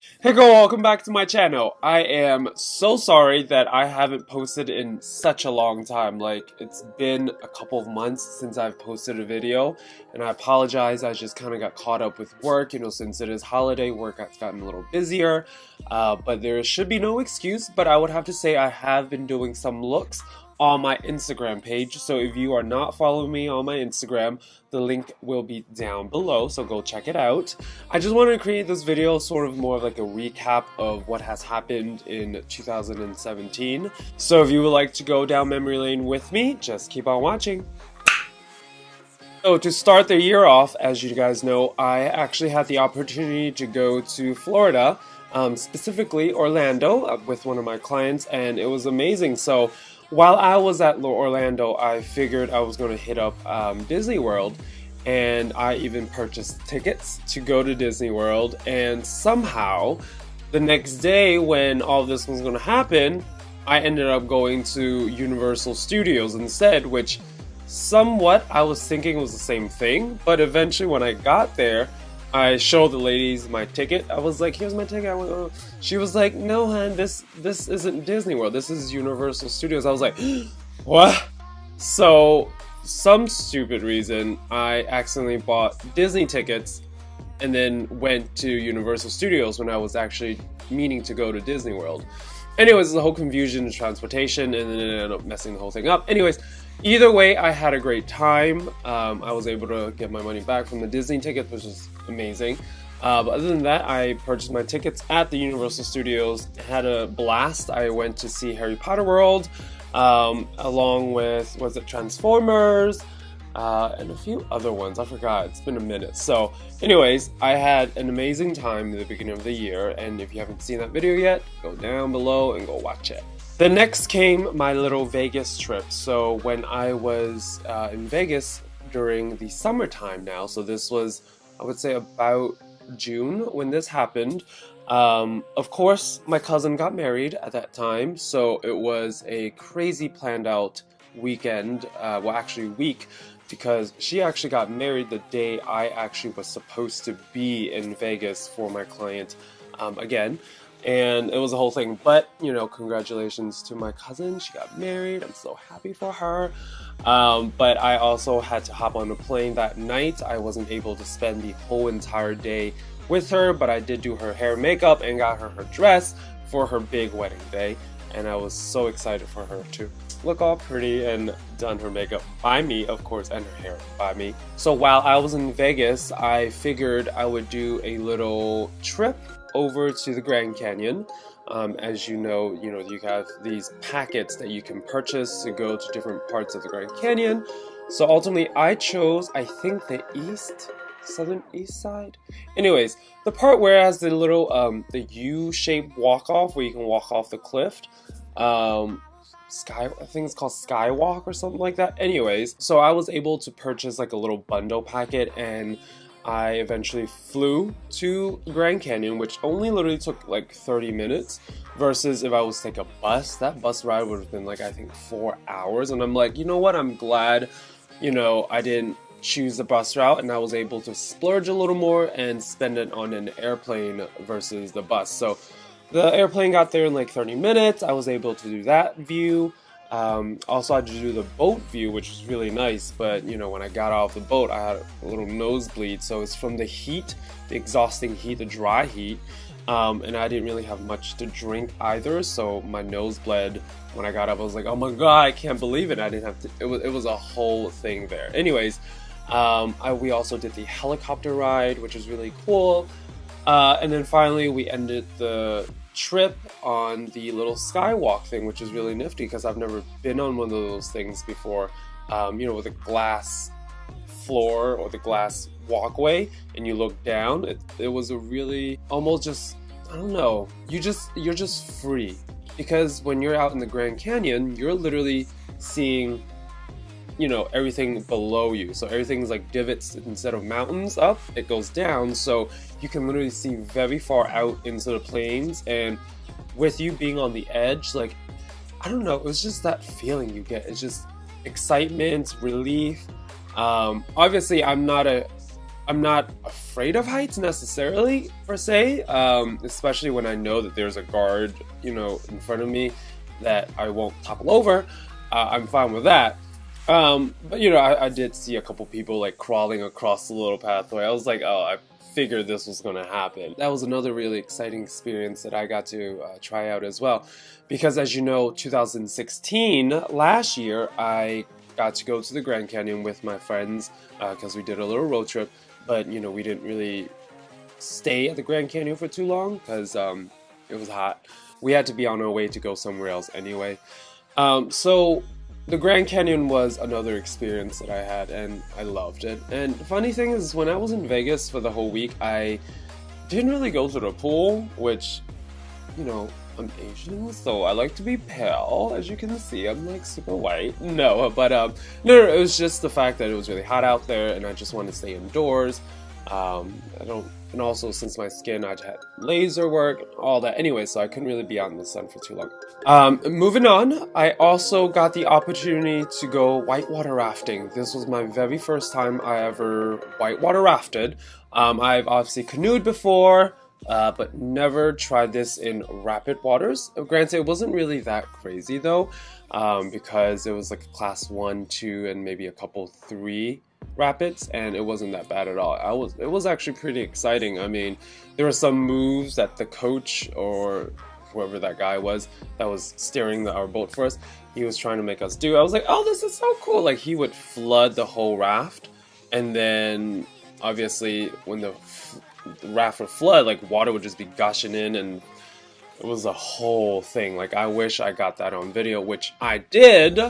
Hey girl, welcome back to my channel. I am so sorry that I haven't posted in such a long time. Like, it's been a couple of months since I've posted a video, and I apologize. I just kind of got caught up with work, since it is holiday, work has gotten a little busier. But there should be no excuse, but I would have to say I have been doing some looks on my Instagram page. So if you are not following me on my Instagram, the link will be down below, so go check it out. I just wanted to create this video sort of more of like a recap of what has happened in 2017. So if you would like to go down memory lane with me, just keep on watching. So to start the year off, as you guys know, I actually had the opportunity to go to Florida, specifically Orlando, with one of my clients, and it was amazing. So while I was at Orlando, I figured I was going to hit up Disney World, and I even purchased tickets to go to Disney World. And somehow, the next day when all this was going to happen, I ended up going to Universal Studios instead, which somewhat I was thinking was the same thing. But eventually when I got there, I showed the ladies my ticket. I was like, here's my ticket. I went, oh. She was like, no, hon, this isn't Disney World. This is Universal Studios. I was like, what? So, some stupid reason, I accidentally bought Disney tickets and then went to Universal Studios when I was actually meaning to go to Disney World. Anyways, the whole confusion of transportation, and then it ended up messing the whole thing up. Anyways, either way, I had a great time. I was able to get my money back from the Disney tickets, which was amazing. But other than that, I purchased my tickets at the Universal Studios, had a blast. I went to see Harry Potter World, along with, was it Transformers, and a few other ones. I forgot, it's been a minute. So anyways, I had an amazing time at the beginning of the year, and if you haven't seen that video yet, go down below and go watch it. The next came my little Vegas trip. So when I was in Vegas during the summertime now, so this was, I would say, about June when this happened. Of course, my cousin got married at that time, so it was a crazy planned out weekend, well actually week, because she actually got married the day I actually was supposed to be in Vegas for my client again. And it was a whole thing, but, congratulations to my cousin. She got married. I'm so happy for her. But I also had to hop on a plane that night. I wasn't able to spend the whole entire day with her, but I did do her hair and makeup and got her her dress for her big wedding day. And I was so excited for her to look all pretty and done her makeup by me, of course, and her hair by me. So while I was in Vegas, I figured I would do a little trip over to the Grand Canyon. As you know, you have these packets that you can purchase to go to different parts of the Grand Canyon. So ultimately, I chose, I think, the southern east side. Anyways, the part where it has the little, the U-shaped walk-off where you can walk off the cliff. I think it's called Skywalk or something like that. Anyways, so I was able to purchase like a little bundle packet, and I eventually flew to Grand Canyon, which only literally took like 30 minutes versus if I was to take a bus, that bus ride would have been like, I think 4 hours. And I'm like, you know what? I'm glad, I didn't choose the bus route, and I was able to splurge a little more and spend it on an airplane versus the bus. So the airplane got there in like 30 minutes. I was able to do that view. Also, I had to do the boat view, which was really nice, but when I got off the boat, I had a little nosebleed. So it's from the heat, the exhausting heat, the dry heat, and I didn't really have much to drink either. So my nose bled when I got up. I was like, oh my god, I can't believe it. I didn't have to. It was a whole thing there. Anyways, we also did the helicopter ride, which was really cool. And then finally, we ended the trip on the little skywalk thing, which is really nifty because I've never been on one of those things before. With a glass floor or the glass walkway, and you look down. It was a really almost just, I don't know. You're just free, because when you're out in the Grand Canyon, you're literally seeing everything below you. So everything's like divots. Instead of mountains up, it goes down. So you can literally see very far out into the plains. And with you being on the edge, like, I don't know, it was just that feeling you get. It's just excitement, relief. Obviously, I'm not a I'm not afraid of heights necessarily, per se, especially when I know that there's a guard, in front of me that I won't topple over. I'm fine with that. But I did see a couple people like crawling across the little pathway. I was like, oh, I figured this was gonna happen. That was another really exciting experience that I got to try out as well. Because as you know, 2016, last year, I got to go to the Grand Canyon with my friends because we did a little road trip. But, we didn't really stay at the Grand Canyon for too long because it was hot. We had to be on our way to go somewhere else anyway. So the Grand Canyon was another experience that I had, and I loved it. And the funny thing is, when I was in Vegas for the whole week, I didn't really go to the pool, which, I'm Asian, so I like to be pale. As you can see, I'm like super white. No, but no, it was just the fact that it was really hot out there, and I just wanted to stay indoors. And also since my skin, I'd had laser work, all that. Anyway, so I couldn't really be out in the sun for too long. Moving on, I also got the opportunity to go whitewater rafting. This was my very first time I ever whitewater rafted. I've obviously canoed before. But never tried this in rapid waters. Granted, it wasn't really that crazy though, because it was like a class 1, 2, and maybe a couple 3 rapids, and it wasn't that bad at all. It was actually pretty exciting. I mean, there were some moves that the coach or whoever that guy was that was steering our boat for us, he was trying to make us do. I was like, oh, this is so cool. Like, he would flood the whole raft, and then obviously when the raft would flood, like water would just be gushing in, and it was a whole thing. Like, I wish I got that on video, which I did,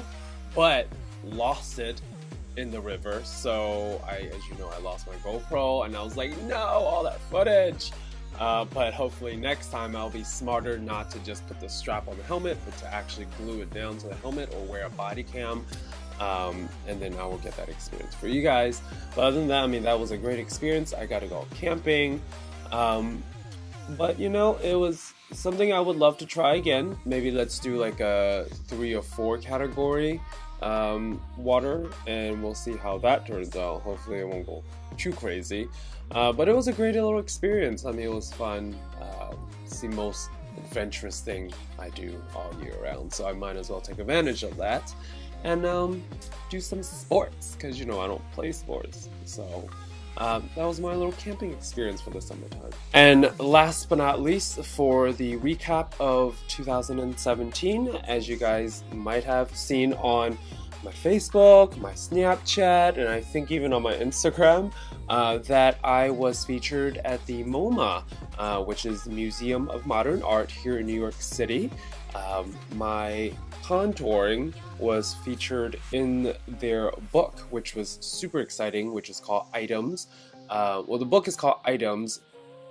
but lost it in the river. So as you know, I lost my GoPro, and I was like, no, all that footage. But hopefully next time I'll be smarter not to just put the strap on the helmet, but to actually glue it down to the helmet or wear a body cam. And then I will get that experience for you guys. But other than that, I mean, that was a great experience. I got to go camping. But it was something I would love to try again. Maybe let's do like a 3 or 4 category water, and we'll see how that turns out. Hopefully it won't go too crazy. But it was a great little experience. I mean, it was fun. It's the most adventurous thing I do all year round, so I might as well take advantage of that. And do some sports, because I don't play sports. So that was my little camping experience for the summertime. And last but not least, for the recap of 2017, as you guys might have seen on my Facebook, my Snapchat, and I think even on my Instagram, that I was featured at the MoMA, which is the Museum of Modern Art here in New York City. My contouring was featured in their book, which was super exciting, which is called Items. Well, the book is called Items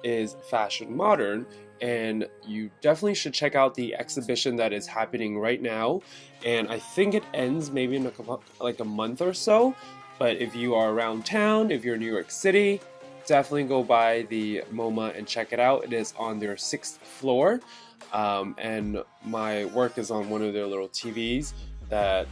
is Fashion Modern, and you definitely should check out the exhibition that is happening right now. And I think it ends maybe in a month or so. But if you are around town, if you're in New York City, definitely go by the MoMA and check it out. It is on their 6th floor. And my work is on one of their little TVs that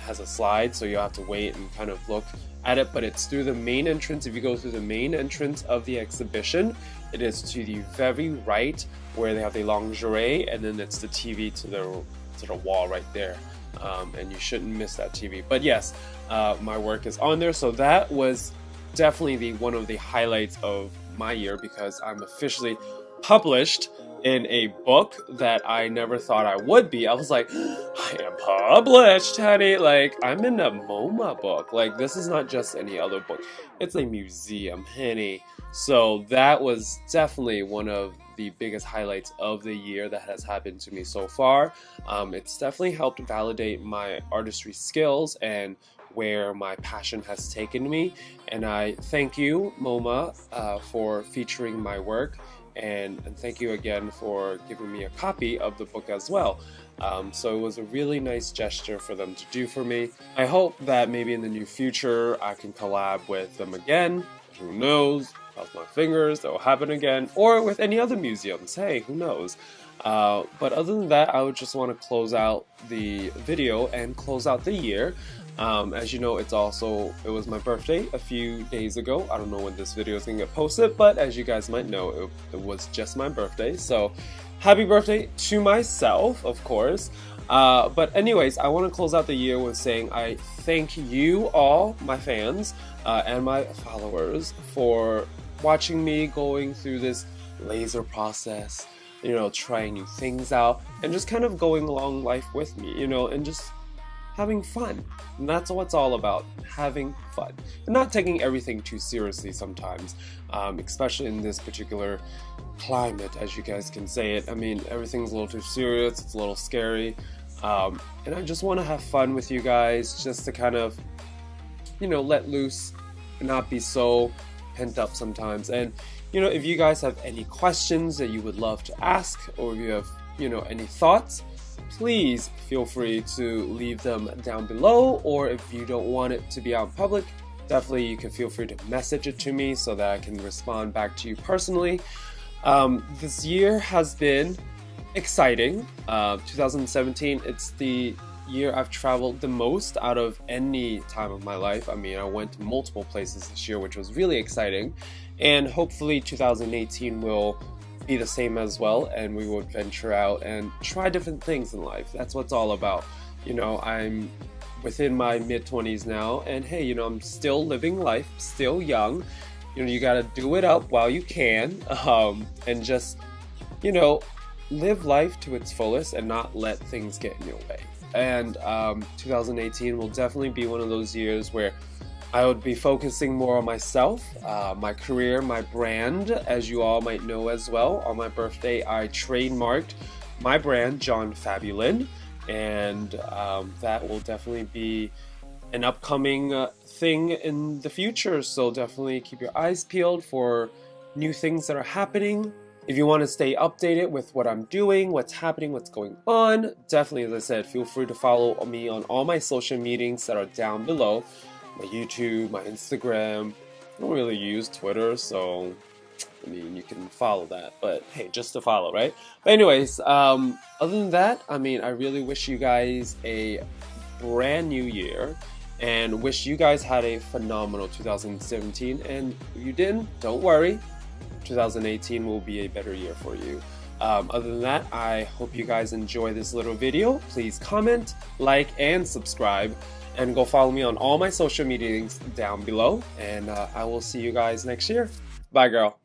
has a slide, so you have to wait and kind of look at it, but it's through the main entrance. If you go through the main entrance of the exhibition, it is to the very right where they have the lingerie, and then it's the TV to the wall right there. And you shouldn't miss that TV. But yes, my work is on there, so that was definitely one of the highlights of my year, because I'm officially published in a book that I never thought I would be. I was like, I am published, honey. Like, I'm in a MoMA book. Like, this is not just any other book. It's a museum, honey. So that was definitely one of the biggest highlights of the year that has happened to me so far. It's definitely helped validate my artistry skills and where my passion has taken me. And I thank you, MoMA, for featuring my work. And thank you again for giving me a copy of the book as well. So it was a really nice gesture for them to do for me. I hope that maybe in the near future I can collab with them again. Who knows? Cross my fingers, that will happen again. Or with any other museums. Hey, who knows? But other than that, I would just want to close out the video and close out the year As you know, it was my birthday a few days ago. I don't know when this video is gonna get posted, but as you guys might know, it was just my birthday. So happy birthday to myself, of course. But anyways, I want to close out the year with saying I thank you all, my fans, and my followers for watching me going through this laser process, you know, trying new things out and just kind of going along life with me, you know, and just having fun. And that's what it's all about, having fun. And not taking everything too seriously sometimes, especially in this particular climate, as you guys can say it. I mean, everything's a little too serious, it's a little scary. And I just want to have fun with you guys, just to kind of, you know, let loose and not be so pent up sometimes. And, you know, if you guys have any questions that you would love to ask, or if you have, you know, any thoughts, please feel free to leave them down below, or if you don't want it to be out in public, definitely you can feel free to message it to me so that I can respond back to you personally. This year has been exciting. 2017, it's the year I've traveled the most out of any time of my life. I mean, I went to multiple places this year, which was really exciting, and hopefully 2018 will be the same as well, and we will venture out and try different things in life. That's what it's all about. You know, I'm within my mid-20s now, and hey, you know, I'm still living life, still young. You know, you gotta do it up while you can, and just, you know, live life to its fullest and not let things get in your way. And 2018 will definitely be one of those years where I would be focusing more on myself, my career, my brand, as you all might know as well. On my birthday, I trademarked my brand, John Fabulin, and that will definitely be an upcoming thing in the future. So definitely keep your eyes peeled for new things that are happening. If you want to stay updated with what I'm doing, what's happening, what's going on, definitely, as I said, feel free to follow me on all my social medias that are down below. My YouTube, my Instagram. I don't really use Twitter, so I mean, you can follow that, but hey, just to follow, right? But anyways, other than that, I mean, I really wish you guys a brand new year and wish you guys had a phenomenal 2017. And if you didn't, don't worry, 2018 will be a better year for you. Other than that, I hope you guys enjoy this little video. Please comment, like, and subscribe. And go follow me on all my social media links down below. And I will see you guys next year. Bye, girl.